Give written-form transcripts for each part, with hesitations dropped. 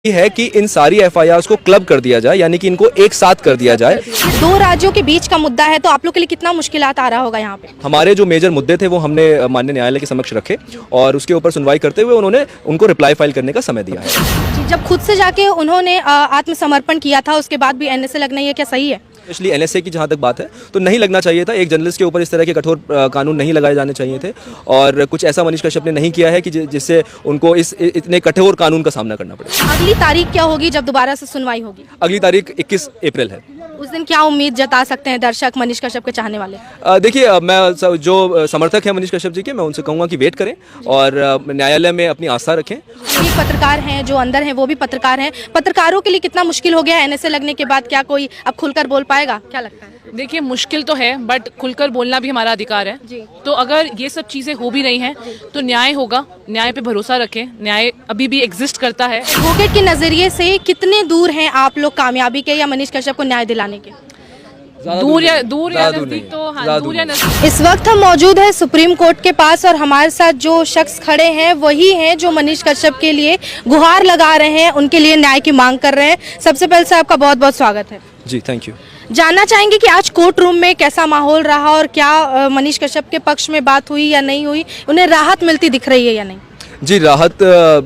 है कि इन सारी एफआईआर्स को क्लब कर दिया जाए, यानी कि इनको एक साथ कर दिया जाए। दो राज्यों के बीच का मुद्दा है, तो आप लोग के लिए कितना मुश्किलात आ रहा होगा यहाँ पे? हमारे जो मेजर मुद्दे थे वो हमने माननीय न्यायालय के समक्ष रखे और उसके ऊपर सुनवाई करते हुए उन्होंने उनको रिप्लाई फाइल करने का समय दिया है। जब खुद से जाके उन्होंने आत्मसमर्पण किया था, उसके बाद भी एनएसए लगना ये क्या सही है? स्पेशली एनएसए की जहाँ तक बात है तो नहीं लगना चाहिए था। एक जर्नलिस्ट के ऊपर इस तरह के कठोर कानून नहीं लगाए जाने चाहिए थे और कुछ ऐसा मनीष कश्यप ने नहीं किया है कि जिससे उनको इतने कठोर कानून का सामना करना पड़े। अगली तारीख क्या होगी जब दोबारा से सुनवाई होगी? अगली तारीख 21 अप्रैल है। उस दिन क्या उम्मीद जता सकते हैं दर्शक, मनीष कश्यप के चाहने वाले? देखिए, मैं जो समर्थक है मनीष कश्यप जी के, मैं उनसे कहूँगा कि वेट करें और न्यायालय में अपनी आस्था रखें। भी पत्रकार हैं, जो अंदर हैं वो भी पत्रकार हैं। पत्रकारों के लिए कितना मुश्किल हो गया है एनएसए लगने के बाद? क्या कोई अब खुलकर बोल पाएगा, क्या लगता है? देखिए, मुश्किल तो है बट खुलकर बोलना भी हमारा अधिकार है जी। तो अगर ये सब चीज़ें हो भी रही हैं तो न्याय होगा, न्याय पे भरोसा रखें, न्याय अभी भी एग्जिस्ट करता है। एडवोकेट के नजरिए से कितने दूर हैं आप लोग कामयाबी के या मनीष कश्यप को न्याय दिलाने के? दूर या नजदीक तो हाँ, दूर या नजदीक। इस वक्त हम मौजूद हैं सुप्रीम कोर्ट के पास और हमारे साथ जो शख्स खड़े हैं वही हैं जो मनीष कश्यप के लिए गुहार लगा रहे हैं, उनके लिए न्याय की मांग कर रहे हैं। सबसे पहले से आपका बहुत बहुत स्वागत है। जी, थैंक यू। जानना चाहेंगे कि आज कोर्ट रूम में कैसा माहौल रहा और क्या मनीष कश्यप के पक्ष में बात हुई या नहीं हुई, उन्हें राहत मिलती दिख रही है या नहीं? जी, राहत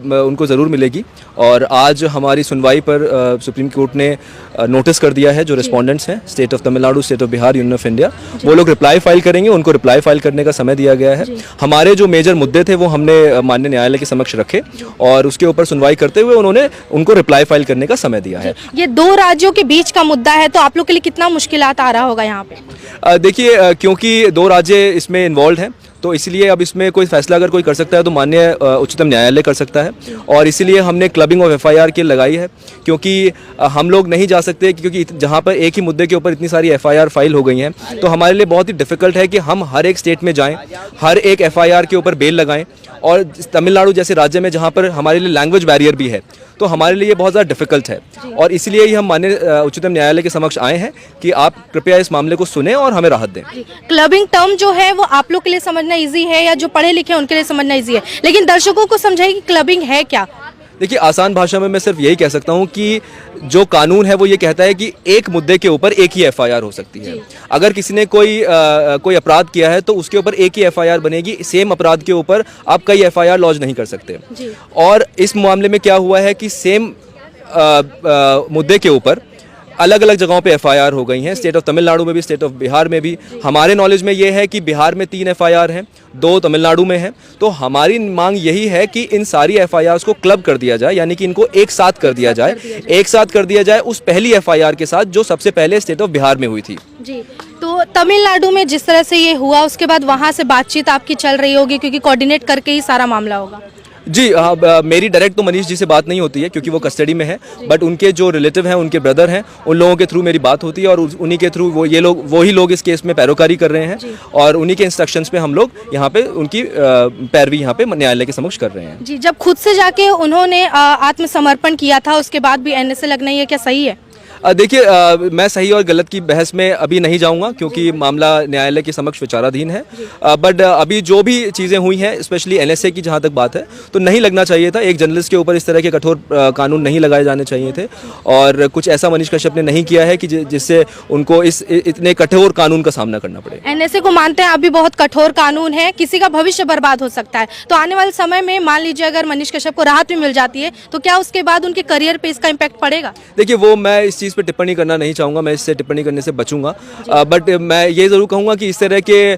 उनको ज़रूर मिलेगी और आज हमारी सुनवाई पर सुप्रीम कोर्ट ने नोटिस कर दिया है जो रिस्पोंडेंट्स हैं, state of Tamil Nadu, state of Bihar, union of India, वो लोग रिप्लाई फाइल करेंगे। उनको रिप्लाई फाइल करने का समय दिया गया है। हमारे जो मेजर मुद्दे थे वो हमने माननीय न्यायालय के समक्ष रखे और उसके ऊपर सुनवाई करते हुए उन्होंने उनको रिप्लाई फाइल करने का समय दिया है। ये दो राज्यों के बीच का मुद्दा है, तो आप लोग के लिए कितना मुश्किलात आ रहा होगा यहाँ पे? देखिए, क्योंकि दो राज्य इसमें इन्वॉल्व हैं तो इसलिए अब इसमें कोई फैसला अगर कोई कर सकता है तो माननीय उच्चतम न्यायालय कर सकता है और इसीलिए हमने क्लबिंग ऑफ एफआईआर की लगाई है, क्योंकि हम लोग नहीं जा सकते, क्योंकि जहां पर एक ही मुद्दे के ऊपर इतनी सारी एफआईआर फाइल हो गई हैं तो हमारे लिए बहुत ही डिफिकल्ट है कि हम हर एक स्टेट में जाएं, हर एक एफआईआर के ऊपर बेल लगाएं और तमिलनाडु जैसे राज्य में जहां पर हमारे लिए लैंग्वेज बैरियर भी है तो हमारे लिए बहुत ज़्यादा डिफिकल्ट है और इसलिए ही हम माननीय उच्चतम न्यायालय के समक्ष आए हैं कि आप कृपया इस मामले को सुने और हमें राहत दें। क्लबिंग टर्म जो है वो आप लोग के लिए समझना इजी है या जो पढ़े लिखे हैं उनके लिए समझना इजी है, लेकिन दर्शकों को समझाइए कि क्लबिंग है क्या? देखिए, आसान भाषा में मैं सिर्फ यही कह सकता हूं कि जो कानून है वो ये कहता है कि एक मुद्दे के ऊपर एक ही एफआईआर हो सकती है। अगर किसी ने कोई अपराध किया है तो उसके ऊपर एक ही एफआईआर बनेगी, सेम अपराध के ऊपर आप कई एफआईआर लॉन्च नहीं कर सकते। और इस मामले में क्या हुआ है कि सेम मुद्दे के ऊपर अलग अलग जगहों पे एफआईआर हो गई हैं, स्टेट ऑफ तमिलनाडु में भी, स्टेट ऑफ बिहार में भी। हमारे नॉलेज में ये है कि बिहार में 3 एफआईआर हैं, 2 तमिलनाडु में हैं। तो हमारी मांग यही है कि इन सारी एफआईआर्स को क्लब कर दिया जाए, यानी कि इनको एक साथ कर दिया जाए, एक साथ कर दिया जाए उस पहली एफआईआर के साथ जो सबसे पहले स्टेट ऑफ बिहार में हुई थी। जी, तो तमिलनाडु में जिस तरह से ये हुआ उसके बाद वहाँ से बातचीत आपकी चल रही होगी, क्योंकि कोऑर्डिनेट करके ही सारा मामला होगा। जी, मेरी डायरेक्ट तो मनीष जी से बात नहीं होती है क्योंकि वो कस्टडी में है, बट उनके जो रिलेटिव हैं, उनके ब्रदर हैं, उन लोगों के थ्रू मेरी बात होती है और उन्हीं के थ्रू वही लोग इस केस में पैरोकारी कर रहे हैं और उन्हीं के इंस्ट्रक्शंस पे हम लोग यहाँ पे उनकी पैरवी यहाँ पे न्यायालय के समक्ष कर रहे हैं। जी, जब खुद से जाके उन्होंने आत्मसमर्पण किया था उसके बाद भी एनएसए लगना ये क्या सही है? देखिए, मैं सही और गलत की बहस में अभी नहीं जाऊंगा क्योंकि मामला न्यायालय के समक्ष विचाराधीन है, बट अभी जो भी चीज़ें हुई हैं, स्पेशली एनएसए की जहां तक बात है तो नहीं लगना चाहिए था। एक जर्नलिस्ट के ऊपर इस तरह के कठोर कानून नहीं लगाए जाने चाहिए थे और कुछ ऐसा मनीष कश्यप ने नहीं किया है कि जिससे उनको इतने कठोर कानून का सामना करना पड़े। एनएसए को मानते हैं अभी बहुत कठोर कानून है, किसी का भविष्य बर्बाद हो सकता है, तो आने वाले समय में मान लीजिए अगर मनीष कश्यप को राहत भी मिल जाती है तो क्या उसके बाद उनके करियर पे इसका इम्पैक्ट पड़ेगा? देखिए, वो मैं इस चीज़ पे टिप्पणी करना नहीं चाहूँगा, मैं इससे टिप्पणी करने से बचूंगा, बट मैं ये ज़रूर कहूँगा कि इस तरह के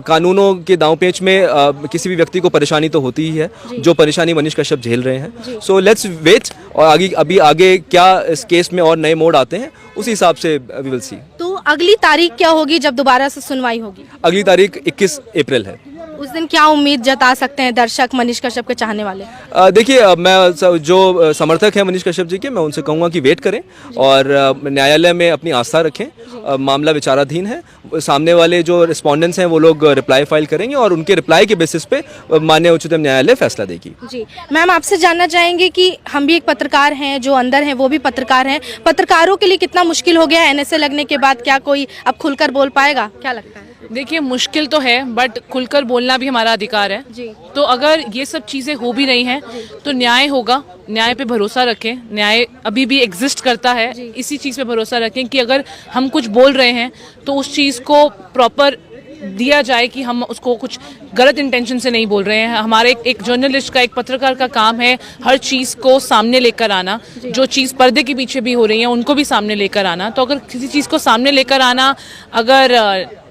कानूनों के दांव-पेच में किसी भी व्यक्ति को परेशानी तो होती ही है, जो परेशानी मनीष कश्यप झेल रहे हैं। सो लेट्स वेट और अभी आगे क्या इस केस में और नए मोड़ आते हैं उसी हिसाब से वी विल सी। तो अगली तारीख क्या होगी जब दोबारा से सुनवाई होगी? अगली तारीख 21 अप्रैल है। उस दिन क्या उम्मीद जता सकते हैं दर्शक, मनीष कश्यप के चाहने वाले? देखिए, मैं जो समर्थक है मनीष कश्यप जी के, मैं उनसे कहूँगा कि वेट करें और न्यायालय में अपनी आस्था रखें। मामला विचाराधीन है, सामने वाले जो रिस्पोंडेंट्स हैं वो लोग रिप्लाई फाइल करेंगे और उनके रिप्लाई के बेसिस पे माननीय उच्चतम न्यायालय फैसला देगी। जी मैम, आपसे जानना चाहेंगे कि हम भी एक पत्रकार हैं, जो अंदर हैं वो भी पत्रकार हैं, पत्रकारों के लिए कितना मुश्किल हो गया है एनएसए लगने के बाद? क्या कोई अब खुलकर बोल पाएगा, क्या लगता है? देखिए मुश्किल तो है बट खुलकर बोलना भी हमारा अधिकार है जी। तो अगर ये सब चीज़ें हो भी रही हैं तो न्याय होगा, न्याय पे भरोसा रखें, न्याय अभी भी एग्जिस्ट करता है, इसी चीज़ पे भरोसा रखें कि अगर हम कुछ बोल रहे हैं तो उस चीज़ को प्रॉपर दिया जाए कि हम उसको कुछ गलत इंटेंशन से नहीं बोल रहे हैं। हमारे एक जर्नलिस्ट का, एक पत्रकार का काम है हर चीज़ को सामने लेकर आना, जो चीज़ पर्दे के पीछे भी हो रही है उनको भी सामने लेकर आना। तो अगर किसी चीज़ को सामने लेकर आना अगर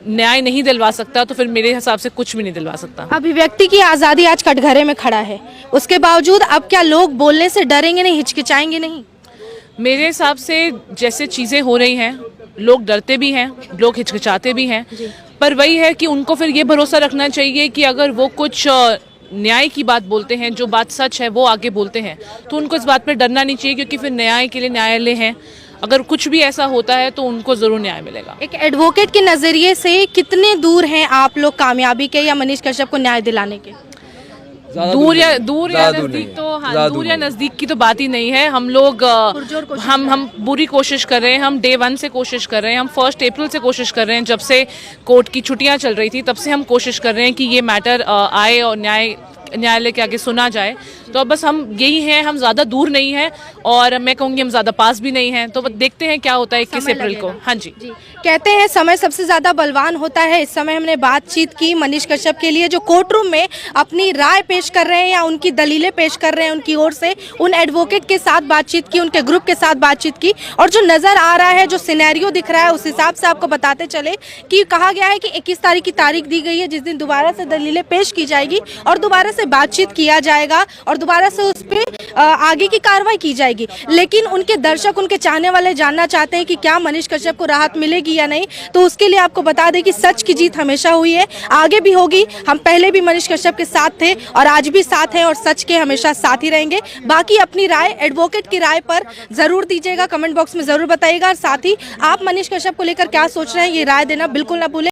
न्याय नहीं दिलवा सकता तो फिर मेरे हिसाब से कुछ भी नहीं दिलवा सकता। अभिव्यक्ति की आज़ादी आज कटघरे में खड़ा है, उसके बावजूद अब क्या लोग बोलने से डरेंगे नहीं, हिचकिचाएंगे नहीं? मेरे हिसाब से जैसे चीज़ें हो रही हैं लोग डरते भी हैं, लोग हिचकिचाते भी हैं, पर वही है कि उनको फिर ये भरोसा रखना चाहिए कि अगर वो कुछ न्याय की बात बोलते हैं, जो बात सच है वो आगे बोलते हैं, तो उनको इस बात पे डरना नहीं चाहिए क्योंकि फिर न्याय के लिए न्यायालय है। अगर कुछ भी ऐसा होता है तो उनको ज़रूर न्याय मिलेगा। एक एडवोकेट के नज़रिए से कितने दूर हैं आप लोग कामयाबी के या मनीष कश्यप को न्याय दिलाने के? दूर या नजदीक तो हाँ, दूर या नजदीक की तो बात ही नहीं है। हम लोग हम बुरी कोशिश कर रहे हैं, हम डे 1 से कोशिश कर रहे हैं, हम 1 अप्रैल से कोशिश कर रहे हैं, जब से कोर्ट की छुट्टियां चल रही थी तब से हम कोशिश कर रहे हैं कि ये मैटर आए और न्यायालय के आगे सुना जाए। तो अब बस हम यही हैं, हम ज़्यादा दूर नहीं हैं और मैं कहूँगी हम ज़्यादा पास भी नहीं हैं। तो देखते हैं क्या होता है 21 अप्रैल को। हाँ जी। कहते हैं समय सबसे ज़्यादा बलवान होता है। इस समय हमने बातचीत की मनीष कश्यप के लिए जो कोर्ट रूम में अपनी राय पेश कर रहे हैं या उनकी दलीलें पेश कर रहे हैं उनकी ओर से, उन एडवोकेट के साथ बातचीत की, उनके ग्रुप के साथ बातचीत की और जो नज़र आ रहा है, जो सिनेरियो दिख रहा है, उस हिसाब से आपको बताते चले कि कहा गया है कि 21 तारीख की तारीख दी गई है जिस दिन दोबारा से दलीलें पेश की जाएगी और दोबारा से बातचीत किया जाएगा और दोबारा से उस पर आगे की कार्रवाई की जाएगी। लेकिन उनके दर्शक, उनके चाहने वाले जानना चाहते हैं कि क्या मनीष कश्यप को राहत मिलेगी या नहीं। तो उसके लिए आपको बता दें कि सच की जीत हमेशा हुई है, आगे भी होगी। हम पहले भी मनीष कश्यप के साथ थे और आज भी साथ हैं और सच के हमेशा साथ ही रहेंगे। बाकी अपनी राय एडवोकेट की राय पर जरूर दीजिएगा, कमेंट बॉक्स में जरूर बताइएगा और साथ ही आप मनीष कश्यप को लेकर क्या सोच रहे हैं ये राय देना बिल्कुल ना भूलें।